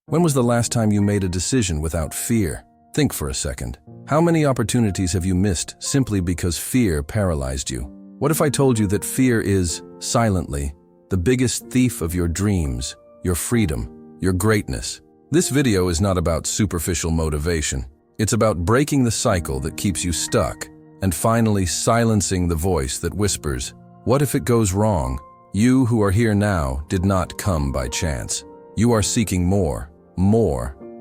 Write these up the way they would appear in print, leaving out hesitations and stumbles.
When was the last time you made a decision without fear? Think for a second. How many opportunities have you missed simply because fear paralyzed you? What if I told you that fear is, silently, the biggest thief of your dreams, your freedom, your greatness? This video is not about superficial motivation. It's about breaking the cycle that keeps you stuck and finally silencing the voice that whispers, "What if it goes wrong?" You who are here now did not come by chance. You are seeking more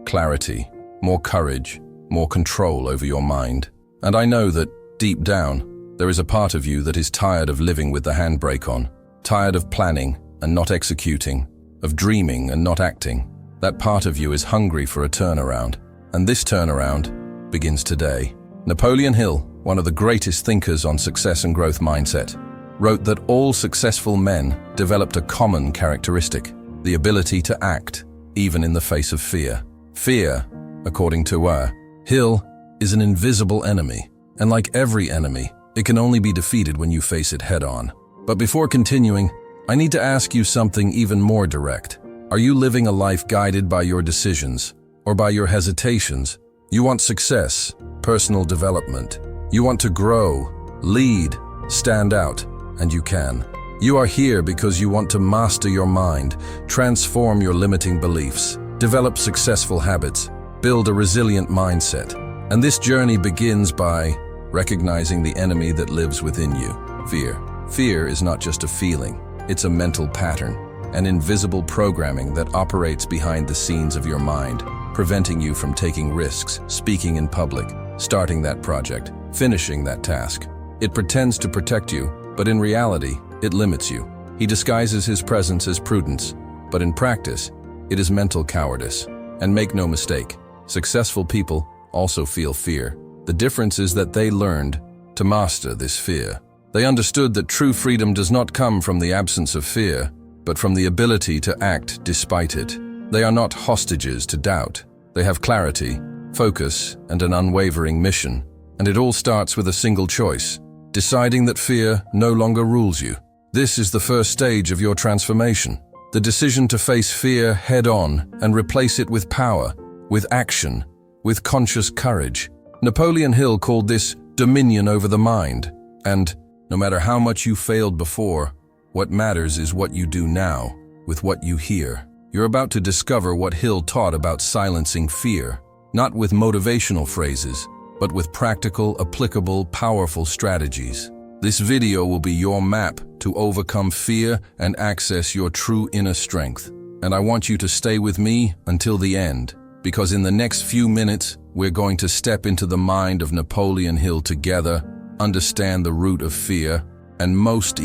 clarity, more courage, more control over your mind. And I know that, deep down, there is a part of you that is tired of living with the handbrake on, tired of planning and not executing, of dreaming and not acting. That part of you is hungry for a turnaround, and this turnaround begins today. Napoleon Hill, one of the greatest thinkers on success and growth mindset, wrote that all successful men developed a common characteristic, the ability to act, even in the face of fear. Fear, according to Hill, is an invisible enemy, and like every enemy, it can only be defeated when you face it head-on. But before continuing, I need to ask you something even more direct. Are you living a life guided by your decisions or by your hesitations? You want success, personal development. You want to grow, lead, stand out, and you can. You are here because you want to master your mind, transform your limiting beliefs, develop successful habits, build a resilient mindset. And this journey begins by recognizing the enemy that lives within you, fear. Fear is not just a feeling, it's a mental pattern, an invisible programming that operates behind the scenes of your mind, preventing you from taking risks, speaking in public, starting that project, finishing that task. It pretends to protect you, but in reality, it limits you. He disguises his presence as prudence, but in practice, it is mental cowardice. And make no mistake, successful people also feel fear. The difference is that they learned to master this fear. They understood that true freedom does not come from the absence of fear, but from the ability to act despite it. They are not hostages to doubt. They have clarity, focus, and an unwavering mission. And it all starts with a single choice, deciding that fear no longer rules you. This is the first stage of your transformation, the decision to face fear head-on and replace it with power, with action, with conscious courage. Napoleon Hill called this dominion over the mind. And no matter how much you failed before, what matters is what you do now, with what you hear. You're about to discover what Hill taught about silencing fear, not with motivational phrases, but with practical, applicable, powerful strategies. This video will be your map to overcome fear and access your true inner strength. And I want you to stay with me until the end, because in the next few minutes, we're going to step into the mind of Napoleon Hill together, understand the root of fear, and most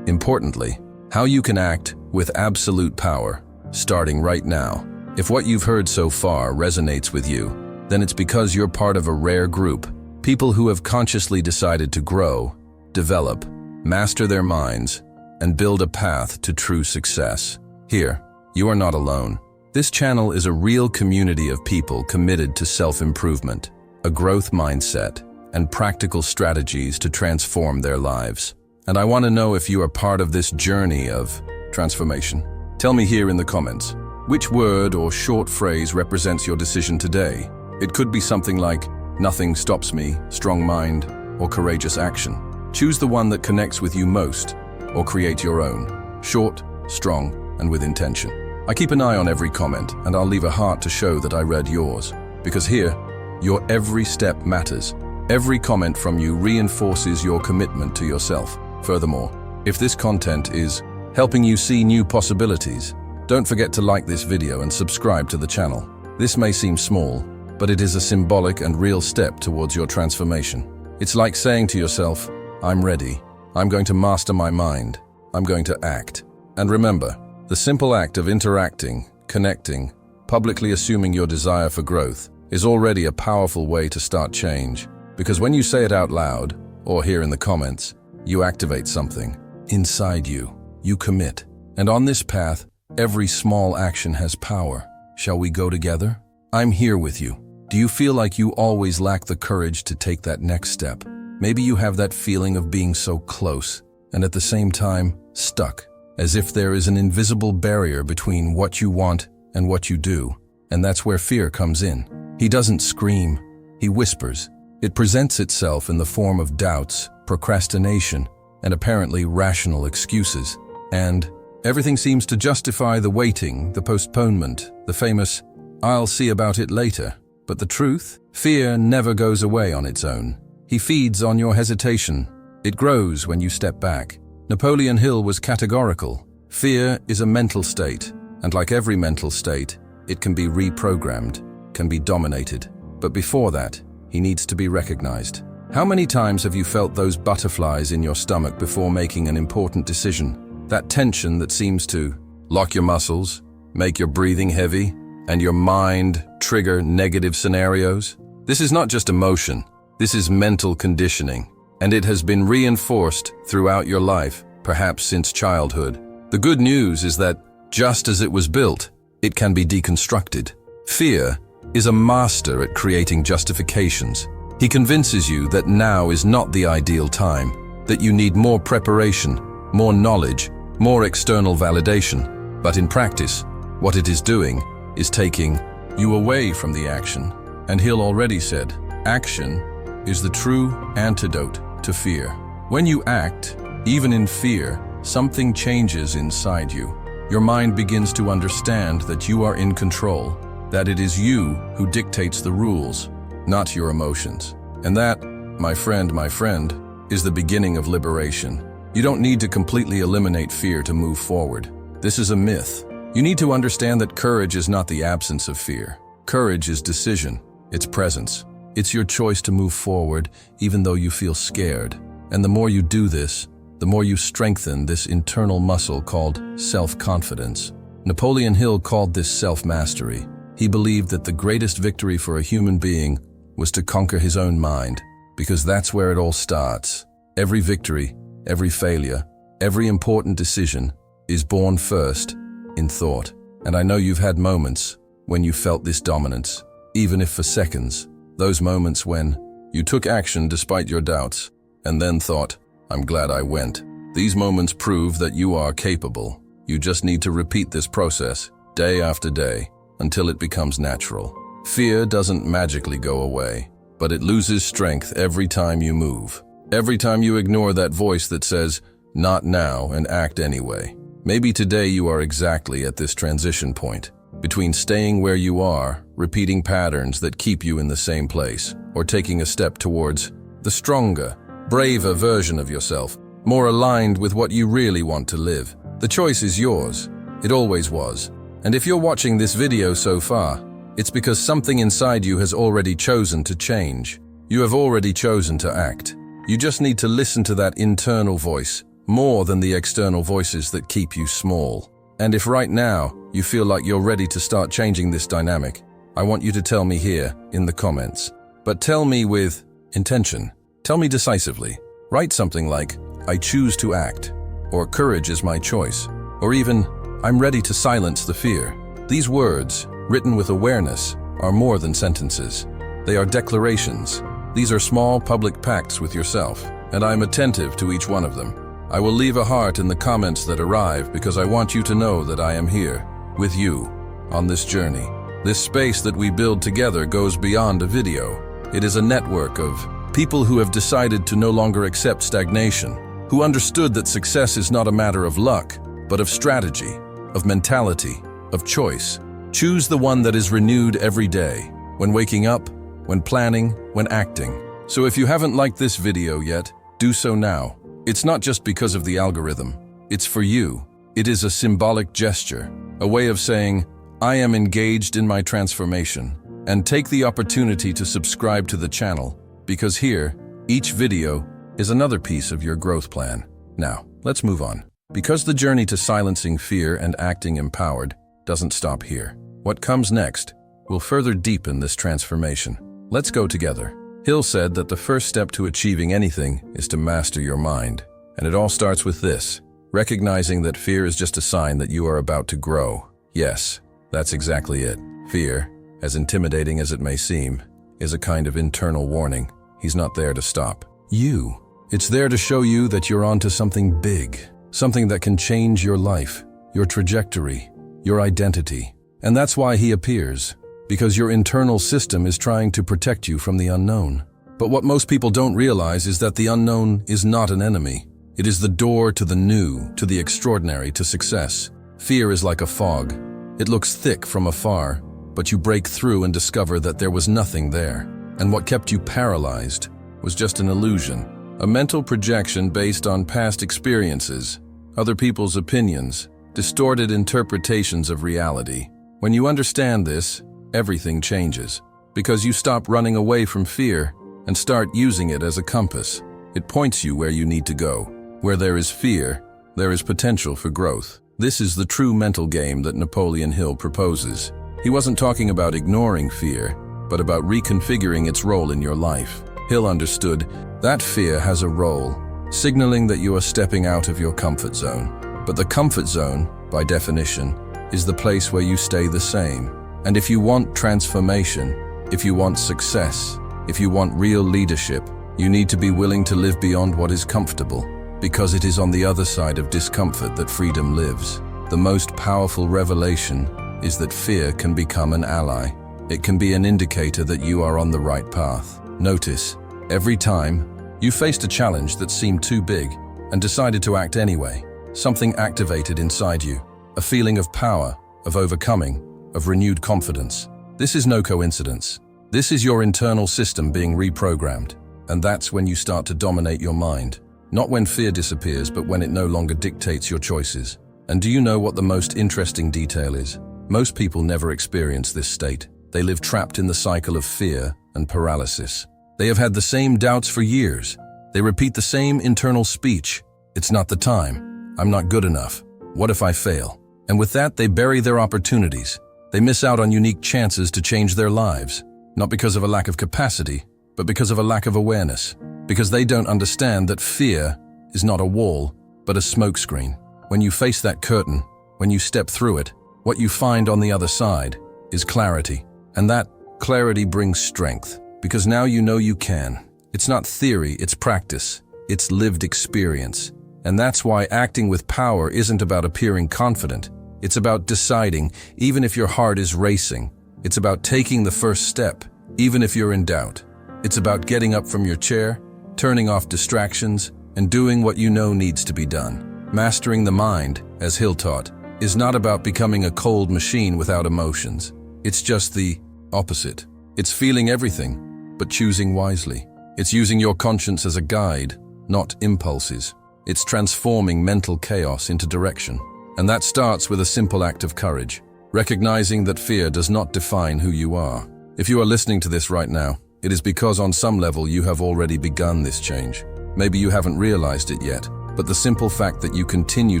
importantly, how you can act with absolute power, starting right now. If what you've heard so far resonates with you, then it's because you're part of a rare group, people who have consciously decided to grow, develop, master their minds, and build a path to true success. Here, you are not alone. This channel is a real community of people committed to self-improvement, a growth mindset, and practical strategies to transform their lives. And I want to know if you are part of this journey of transformation. Tell me here in the comments, which word or short phrase represents your decision today? It could be something like, nothing stops me, strong mind, or courageous action. Choose the one that connects with you most, or create your own. Short, strong, and with intention. I keep an eye on every comment, and I'll leave a heart to show that I read yours. Because here, your every step matters. Every comment from you reinforces your commitment to yourself. Furthermore, if this content is helping you see new possibilities, don't forget to like this video and subscribe to the channel. This may seem small, but it is a symbolic and real step towards your transformation. It's like saying to yourself, I'm ready. I'm going to master my mind. I'm going to act. And remember, the simple act of interacting, connecting, publicly assuming your desire for growth is already a powerful way to start change. Because when you say it out loud, or here in the comments, you activate something inside you. You commit. And on this path, every small action has power. Shall we go together? I'm here with you. Do you feel like you always lack the courage to take that next step? Maybe you have that feeling of being so close, and at the same time, stuck, as if there is an invisible barrier between what you want and what you do. And that's where fear comes in. He doesn't scream, he whispers. It presents itself in the form of doubts, procrastination, and apparently rational excuses. And everything seems to justify the waiting, the postponement, the famous, "I'll see about it later." But the truth? Fear never goes away on its own. He feeds on your hesitation. It grows when you step back. Napoleon Hill was categorical. Fear is a mental state, and like every mental state, it can be reprogrammed, can be dominated. But before that, he needs to be recognized. How many times have you felt those butterflies in your stomach before making an important decision? That tension that seems to lock your muscles, make your breathing heavy, and your mind trigger negative scenarios? This is not just emotion, this is mental conditioning, and it has been reinforced throughout your life, perhaps since childhood. The good news is that, just as it was built, it can be deconstructed. Fear is a master at creating justifications. He convinces you that now is not the ideal time, that you need more preparation, more knowledge, more external validation. But in practice, what it is doing is taking you away from the action. And Hill already said, action is the true antidote to fear. When you act, even in fear, something changes inside you. Your mind begins to understand that you are in control, that it is you who dictates the rules, not your emotions. And that, my friend, is the beginning of liberation. You don't need to completely eliminate fear to move forward. This is a myth. You need to understand that courage is not the absence of fear. Courage is decision, it's presence. It's your choice to move forward even though you feel scared. And the more you do this, the more you strengthen this internal muscle called self-confidence. Napoleon Hill called this self-mastery. He believed that the greatest victory for a human being was to conquer his own mind, because that's where it all starts. Every victory, every failure, every important decision is born first in thought. And I know you've had moments when you felt this dominance, even if for seconds. Those moments when you took action despite your doubts, and then thought, I'm glad I went. These moments prove that you are capable. You just need to repeat this process day after day until it becomes natural. Fear doesn't magically go away, but it loses strength every time you move. Every time you ignore that voice that says, not now, and act anyway. Maybe today you are exactly at this transition point, between staying where you are, repeating patterns that keep you in the same place, or taking a step towards the stronger, braver version of yourself, more aligned with what you really want to live. The choice is yours. It always was. And if you're watching this video so far, it's because something inside you has already chosen to change. You have already chosen to act. You just need to listen to that internal voice, more than the external voices that keep you small. And if right now you feel like you're ready to start changing this dynamic, I want you to tell me here in the comments. But tell me with intention. Tell me decisively. Write something like, I choose to act, or courage is my choice, or even, I'm ready to silence the fear. These words, written with awareness, are more than sentences. They are declarations. These are small public pacts with yourself, and I'm attentive to each one of them. I will leave a heart in the comments that arrive because I want you to know that I am here, with you, on this journey. This space that we build together goes beyond a video. It is a network of people who have decided to no longer accept stagnation, who understood that success is not a matter of luck, but of strategy, of mentality, of choice. Choose the one that is renewed every day, when waking up, when planning, when acting. So if you haven't liked this video yet, do so now. It's not just because of the algorithm. It's for you. It is a symbolic gesture, a way of saying, I am engaged in my transformation. And take the opportunity to subscribe to the channel, because here, each video is another piece of your growth plan. Now, let's move on. Because the journey to silencing fear and acting empowered doesn't stop here. What comes next will further deepen this transformation. Let's go together. Hill said that the first step to achieving anything is to master your mind. And it all starts with this, recognizing that fear is just a sign that you are about to grow. Yes, that's exactly it. Fear, as intimidating as it may seem, is a kind of internal warning. He's not there to stop you. It's there to show you that you're onto something big, something that can change your life, your trajectory, your identity. And that's why he appears, because your internal system is trying to protect you from the unknown. But what most people don't realize is that the unknown is not an enemy. It is the door to the new, to the extraordinary, to success. Fear is like a fog. It looks thick from afar, but you break through and discover that there was nothing there. And what kept you paralyzed was just an illusion, a mental projection based on past experiences, other people's opinions, distorted interpretations of reality. When you understand this, everything changes, because you stop running away from fear and start using it as a compass. It points you where you need to go. Where there is fear, there is potential for growth. This is the true mental game that Napoleon Hill proposes. He wasn't talking about ignoring fear, but about reconfiguring its role in your life. Hill understood that fear has a role, signaling that you are stepping out of your comfort zone. But the comfort zone, by definition, is the place where you stay the same. And if you want transformation, if you want success, if you want real leadership, you need to be willing to live beyond what is comfortable, because it is on the other side of discomfort that freedom lives. The most powerful revelation is that fear can become an ally. It can be an indicator that you are on the right path. Notice, every time you faced a challenge that seemed too big and decided to act anyway, something activated inside you, a feeling of power, of overcoming, of renewed confidence. This is no coincidence. This is your internal system being reprogrammed, and that's when you start to dominate your mind. Not when fear disappears, but when it no longer dictates your choices. And do you know what the most interesting detail is? Most people never experience this state. They live trapped in the cycle of fear and paralysis. They have had the same doubts for years. They repeat the same internal speech. It's not the time. I'm not good enough. What if I fail? And with that, they bury their opportunities. They miss out on unique chances to change their lives, not because of a lack of capacity, but because of a lack of awareness. Because they don't understand that fear is not a wall, but a smokescreen. When you face that curtain, when you step through it, what you find on the other side is clarity. And that clarity brings strength, because now you know you can. It's not theory, it's practice. It's lived experience. And that's why acting with power isn't about appearing confident. It's about deciding, even if your heart is racing. It's about taking the first step, even if you're in doubt. It's about getting up from your chair, turning off distractions, and doing what you know needs to be done. Mastering the mind, as Hill taught, is not about becoming a cold machine without emotions. It's just the opposite. It's feeling everything, but choosing wisely. It's using your conscience as a guide, not impulses. It's transforming mental chaos into direction. And that starts with a simple act of courage, recognizing that fear does not define who you are. If you are listening to this right now, it is because on some level you have already begun this change. Maybe you haven't realized it yet, but the simple fact that you continue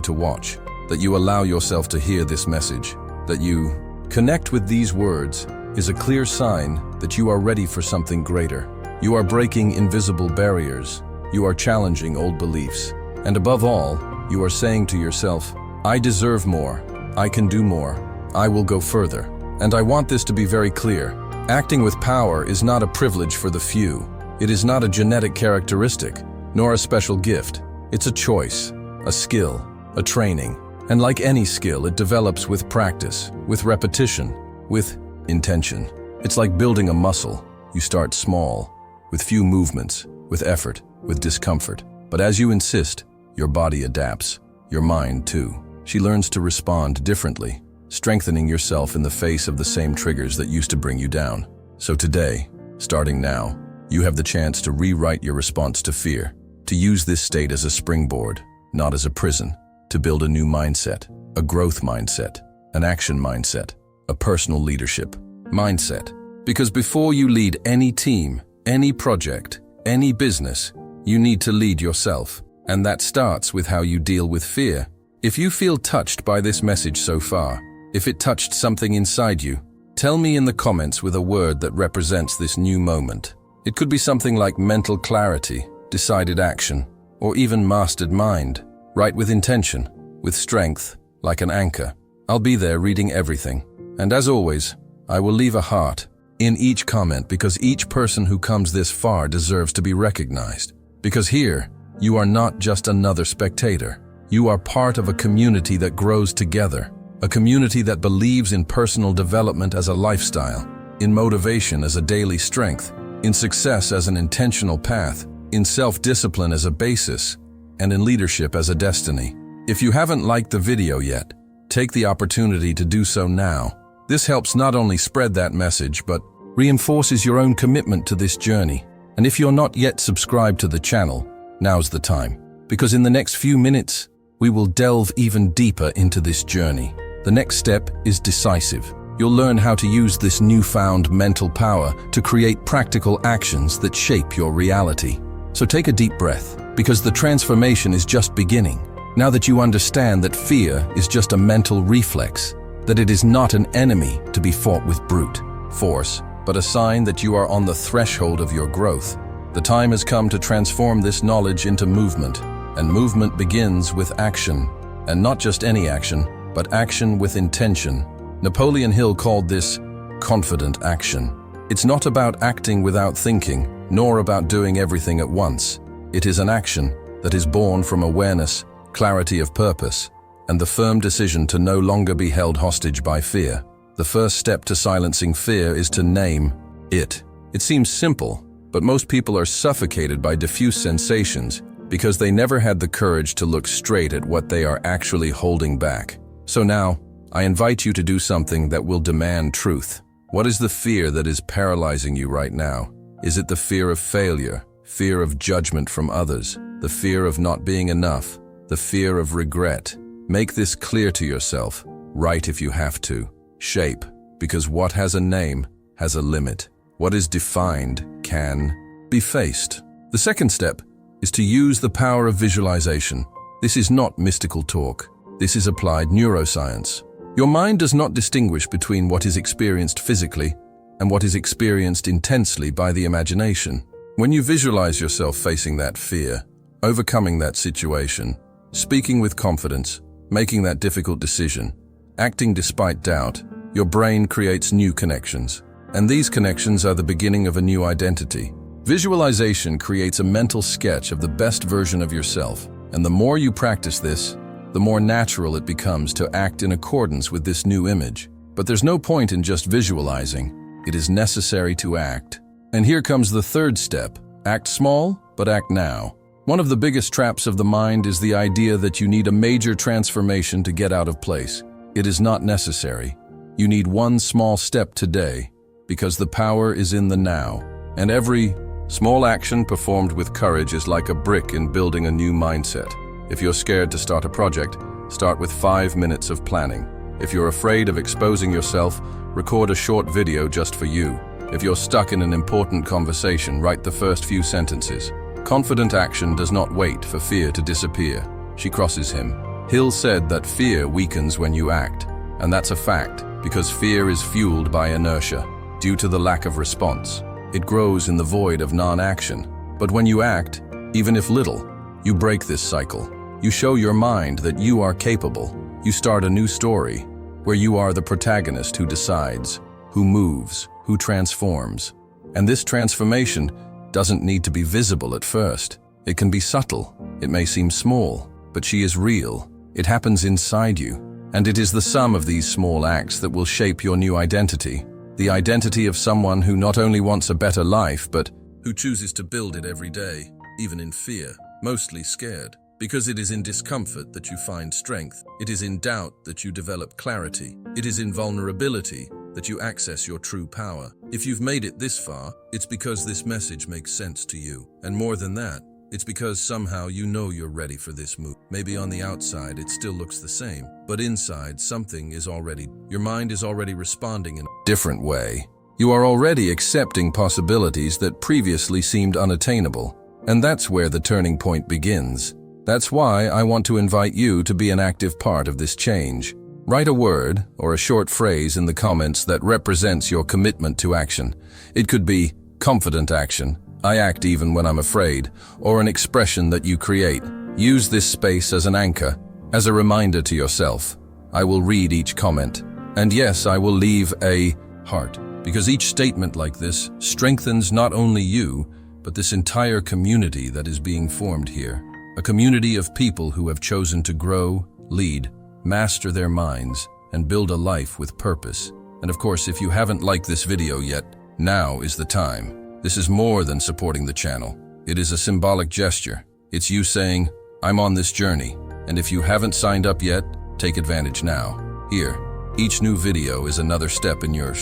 to watch, that you allow yourself to hear this message, that you connect with these words, is a clear sign that you are ready for something greater. You are breaking invisible barriers. You are challenging old beliefs. And above all, you are saying to yourself, I deserve more. I can do more. I will go further. And I want this to be very clear. Acting with power is not a privilege for the few. It is not a genetic characteristic, nor a special gift. It's a choice, a skill, a training. And like any skill, it develops with practice, with repetition, with intention. It's like building a muscle. You start small, with few movements, with effort, with discomfort. But as you insist, your body adapts, your mind too. She learns to respond differently, strengthening yourself in the face of the same triggers that used to bring you down. So today, starting now, you have the chance to rewrite your response to fear, to use this state as a springboard, not as a prison, to build a new mindset, a growth mindset, an action mindset, a personal leadership mindset. Because before you lead any team, any project, any business, you need to lead yourself. And that starts with how you deal with fear. If you feel touched by this message so far, if it touched something inside you, tell me in the comments with a word that represents this new moment. It could be something like mental clarity, decided action, or even mastered mind. Write with intention, with strength, like an anchor. I'll be there reading everything. And as always, I will leave a heart in each comment, because each person who comes this far deserves to be recognized. Because here, you are not just another spectator. You are part of a community that grows together. A community that believes in personal development as a lifestyle, in motivation as a daily strength, in success as an intentional path, in self-discipline as a basis, and in leadership as a destiny. If you haven't liked the video yet, take the opportunity to do so now. This helps not only spread that message, but reinforces your own commitment to this journey. And if you're not yet subscribed to the channel, now's the time. Because in the next few minutes, we will delve even deeper into this journey. The next step is decisive. You'll learn how to use this newfound mental power to create practical actions that shape your reality. So take a deep breath, because the transformation is just beginning. Now that you understand that fear is just a mental reflex, that it is not an enemy to be fought with brute force, but a sign that you are on the threshold of your growth, the time has come to transform this knowledge into movement. And movement begins with action. And not just any action, but action with intention. Napoleon Hill called this confident action. It's not about acting without thinking, nor about doing everything at once. It is an action that is born from awareness, clarity of purpose, and the firm decision to no longer be held hostage by fear. The first step to silencing fear is to name it. It seems simple, but most people are suffocated by diffuse sensations because they never had the courage to look straight at what they are actually holding back. So now, I invite you to do something that will demand truth. What is the fear that is paralyzing you right now? Is it the fear of failure, fear of judgment from others, the fear of not being enough, the fear of regret? Make this clear to yourself. Write if you have to. Shape, because what has a name has a limit. What is defined can be faced. The second step is to use the power of visualization. This is not mystical talk. This is applied neuroscience. Your mind does not distinguish between what is experienced physically and what is experienced intensely by the imagination. When you visualize yourself facing that fear, overcoming that situation, speaking with confidence, making that difficult decision, acting despite doubt, your brain creates new connections. And these connections are the beginning of a new identity. Visualization creates a mental sketch of the best version of yourself. And the more you practice this, the more natural it becomes to act in accordance with this new image. But there's no point in just visualizing. It is necessary to act. And here comes the third step. Act small, but act now. One of the biggest traps of the mind is the idea that you need a major transformation to get out of place. It is not necessary. You need one small step today, because the power is in the now. And every small action performed with courage is like a brick in building a new mindset. If you're scared to start a project, start with 5 minutes of planning. If you're afraid of exposing yourself, record a short video just for you. If you're stuck in an important conversation, write the first few sentences. Confident action does not wait for fear to disappear. She crosses him. Hill said that fear weakens when you act. And that's a fact, because fear is fueled by inertia, due to the lack of response. It grows in the void of non-action. But when you act, even if little, you break this cycle. You show your mind that you are capable. You start a new story, where you are the protagonist who decides, who moves, who transforms. And this transformation doesn't need to be visible at first. It can be subtle. It may seem small, but she is real. It happens inside you. And it is the sum of these small acts that will shape your new identity. The identity of someone who not only wants a better life, but who chooses to build it every day, even in fear, mostly scared. Because it is in discomfort that you find strength. It is in doubt that you develop clarity. It is in vulnerability that you access your true power. If you've made it this far, it's because this message makes sense to you. And more than that, it's because somehow you know you're ready for this move. Maybe on the outside it still looks the same, but inside your mind is already responding in a different way. You are already accepting possibilities that previously seemed unattainable. And that's where the turning point begins. That's why I want to invite you to be an active part of this change. Write a word or a short phrase in the comments that represents your commitment to action. It could be confident action, I act even when I'm afraid, or an expression that you create. Use this space as an anchor, as a reminder to yourself. I will read each comment. And yes, I will leave a heart, because each statement like this strengthens not only you, but this entire community that is being formed here. A community of people who have chosen to grow, lead, master their minds, and build a life with purpose. And of course, if you haven't liked this video yet, now is the time. This is more than supporting the channel. It is a symbolic gesture. It's you saying, I'm on this journey. And if you haven't signed up yet, take advantage now. Here, each new video is another step in your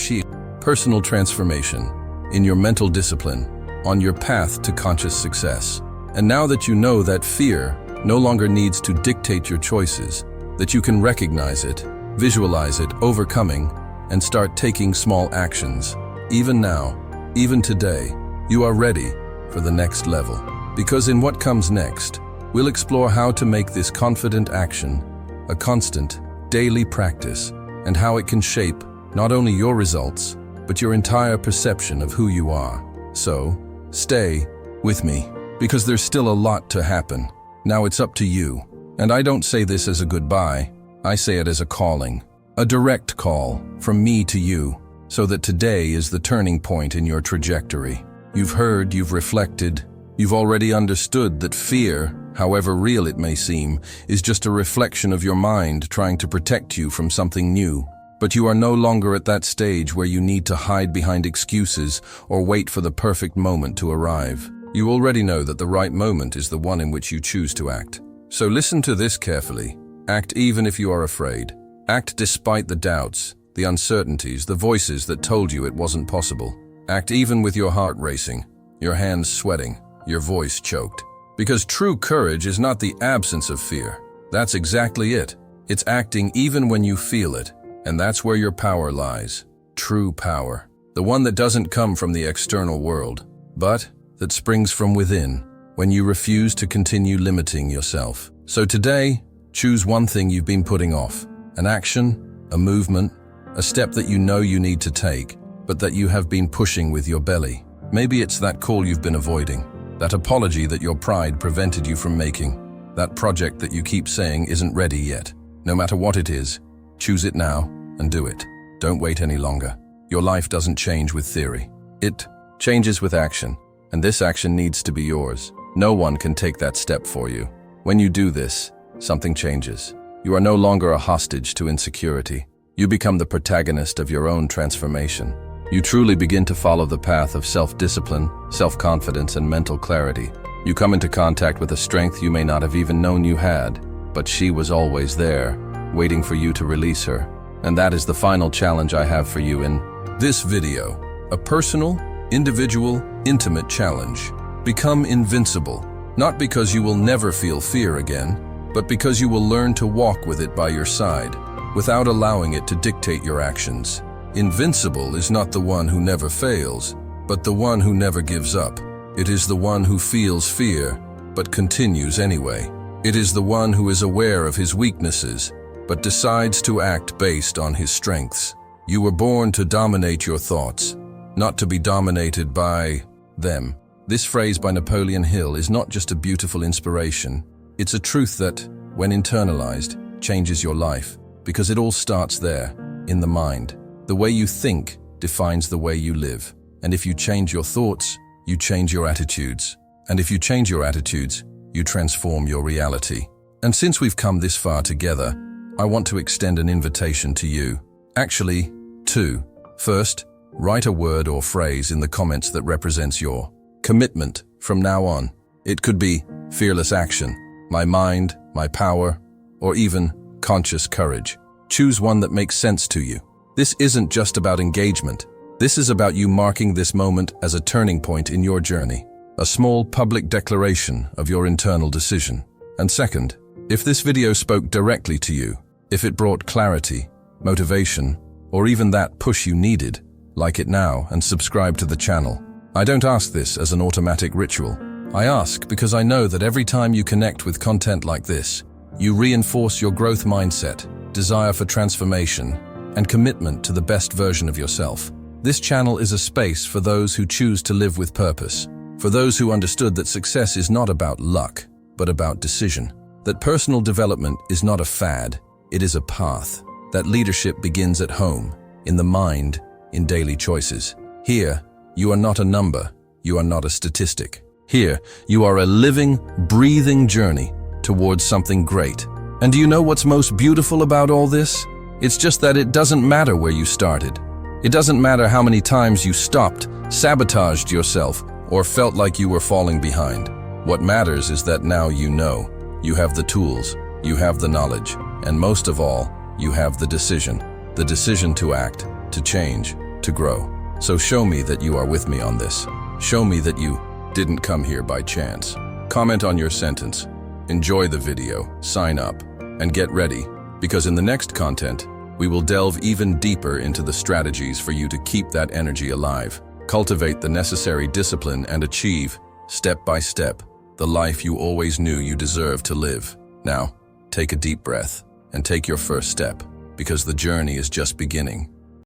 personal transformation, in your mental discipline, on your path to conscious success. And now that you know that fear no longer needs to dictate your choices, that you can recognize it, visualize it, overcoming, and start taking small actions. Even now, even today, you are ready for the next level. Because in what comes next, we'll explore how to make this confident action a constant, daily practice, and how it can shape not only your results, but your entire perception of who you are. So, stay with me, because there's still a lot to happen. Now it's up to you. And I don't say this as a goodbye, I say it as a calling. A direct call from me to you, so that today is the turning point in your trajectory. You've heard, you've reflected, you've already understood that fear, however real it may seem, is just a reflection of your mind trying to protect you from something new. But you are no longer at that stage where you need to hide behind excuses or wait for the perfect moment to arrive. You already know that the right moment is the one in which you choose to act. So listen to this carefully. Act even if you are afraid. Act despite the doubts, the uncertainties, the voices that told you it wasn't possible. Act even with your heart racing, your hands sweating, your voice choked. Because true courage is not the absence of fear. That's exactly it. It's acting even when you feel it. And that's where your power lies. True power. The one that doesn't come from the external world, but that springs from within, when you refuse to continue limiting yourself. So today, choose one thing you've been putting off. An action, a movement, a step that you know you need to take, but that you have been pushing with your belly. Maybe it's that call you've been avoiding, that apology that your pride prevented you from making, that project that you keep saying isn't ready yet. No matter what it is, choose it now and do it. Don't wait any longer. Your life doesn't change with theory. It changes with action, and this action needs to be yours. No one can take that step for you. When you do this, something changes. You are no longer a hostage to insecurity. You become the protagonist of your own transformation. You truly begin to follow the path of self-discipline, self-confidence, and mental clarity. You come into contact with a strength you may not have even known you had, but she was always there, waiting for you to release her. And that is the final challenge I have for you in this video. A personal, individual, intimate challenge. Become invincible, not because you will never feel fear again, but because you will learn to walk with it by your side, without allowing it to dictate your actions. Invincible is not the one who never fails, but the one who never gives up. It is the one who feels fear, but continues anyway. It is the one who is aware of his weaknesses, but decides to act based on his strengths. You were born to dominate your thoughts, not to be dominated by them. This phrase by Napoleon Hill is not just a beautiful inspiration. It's a truth that, when internalized, changes your life, because it all starts there, in the mind. The way you think defines the way you live. And if you change your thoughts, you change your attitudes. And if you change your attitudes, you transform your reality. And since we've come this far together, I want to extend an invitation to you. Actually, two. First, write a word or phrase in the comments that represents your commitment from now on. It could be fearless action, my mind, my power, or even conscious courage. Choose one that makes sense to you. This isn't just about engagement. This is about you marking this moment as a turning point in your journey, a small public declaration of your internal decision. And second, if this video spoke directly to you, if it brought clarity, motivation, or even that push you needed, like it now and subscribe to the channel. I don't ask this as an automatic ritual. I ask because I know that every time you connect with content like this, you reinforce your growth mindset, desire for transformation, and commitment to the best version of yourself. This channel is a space for those who choose to live with purpose, for those who understood that success is not about luck, but about decision, that personal development is not a fad, it is a path, that leadership begins at home, in the mind, in daily choices. Here, you are not a number, you are not a statistic. Here, you are a living, breathing journey towards something great. And do you know what's most beautiful about all this? It's just that it doesn't matter where you started. It doesn't matter how many times you stopped, sabotaged yourself, or felt like you were falling behind. What matters is that now you know. You have the tools, you have the knowledge, and most of all, you have the decision to act, to change, to grow. So show me that you are with me on this. Show me that you didn't come here by chance. Comment on your sentence, enjoy the video, sign up, and get ready, because in the next content, we will delve even deeper into the strategies for you to keep that energy alive, cultivate the necessary discipline, and achieve, step by step, the life you always knew you deserved to live. Now, take a deep breath and take your first step, because the journey is just beginning.